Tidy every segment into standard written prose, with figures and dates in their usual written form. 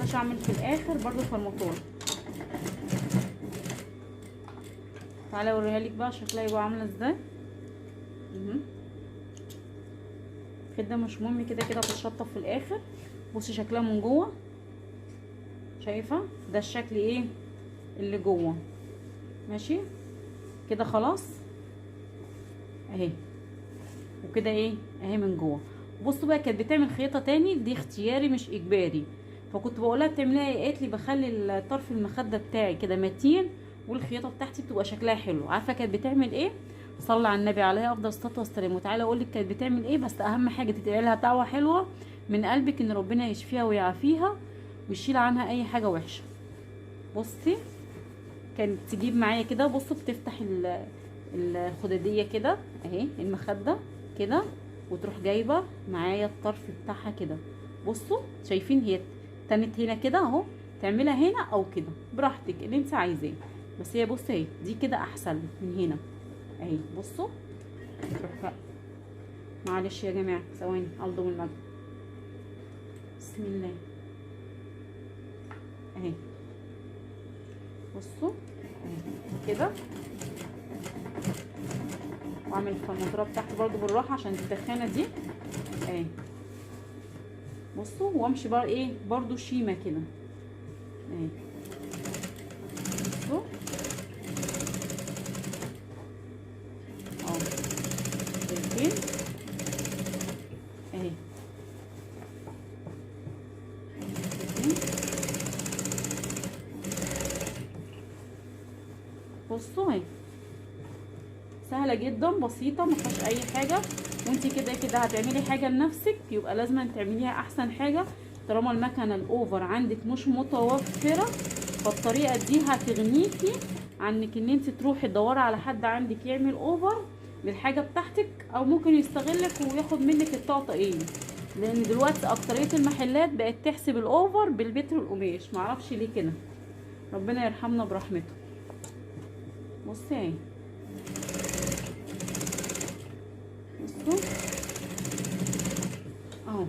ينفعش اعمل في الاخر برضو فرمطون. تعالى اوريها لك بقى شكلها يبقى عامله ازاي. كده مش مهم، كده كده هتتشطف في الاخر. بصي شكلها من جوه، شايفه ده الشكل ايه اللي جوه. ماشي كده خلاص اهي، وكده ايه اهي من جوه. بصوا بقى كانت بتعمل خيطه تاني، دي اختياري مش اجباري، فكنت بقولها بتعمليها ايه، قالت لي بخلي طرف المخده بتاعي كده متين والخياطه بتاعتي بتبقى شكلها حلو. عارفه كانت بتعمل ايه؟ صلى على النبي عليه افضل الصلاه والسلام. وتعالى اقول لك كانت بتعمل ايه، بس اهم حاجه تدعي لها دعوه حلوه من قلبك ان ربنا يشفيها ويعافيها ويشيل عنها اي حاجه وحشه. بصي كانت تجيب معايا كده، بصوا بتفتح الخداديه كده اهي المخده كده، وتروح جايبه معايا الطرف بتاعها كده. بصوا شايفين هي تنت هنا كده اهو، تعملها هنا او كده براحتك اللي انت عايزاه، بس هي بصي اهي دي كده احسن من هنا اهي. بصوا تروح، معلش يا جماعه ثواني الضم المجد، بسم الله اهي. بصوا كده، واعمل الفرموتره بتاعتي برضو بالراحه عشان التخانه دي اهي. بصوا وامشي بقى ايه برضو شيمه كده اهي. بصوا اهو شايفين اهي. بصوا اهي سهله جدا بسيطه ما فيهاش اي حاجه. وانتي كده كده هتعملي حاجه لنفسك يبقى لازم تعمليها احسن حاجه. طالما المكنه الاوفر عندك مش متوفره، فالطريقه دي هتغنيكي عنك ان انت تروحي تدوري على حد عندك يعمل اوفر للحاجه بتاعتك، او ممكن يستغلك وياخد منك الطقطقين. لان دلوقتي اكتريه المحلات بقت تحسب الاوفر بالمتر القماش، معرفش ليه كده، ربنا يرحمنا برحمته. بصي اهي بصوا اهو.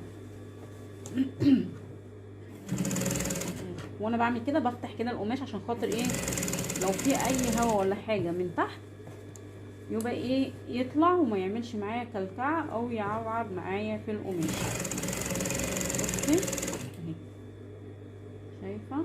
وانا بعمل كده بفتح كده القماش عشان خاطر ايه، لو في اي هوا ولا حاجه من تحت يبقى ايه يطلع وما يعملش معايا كلكعه او يعوعب معايا في القماش. بصي اهي شايفه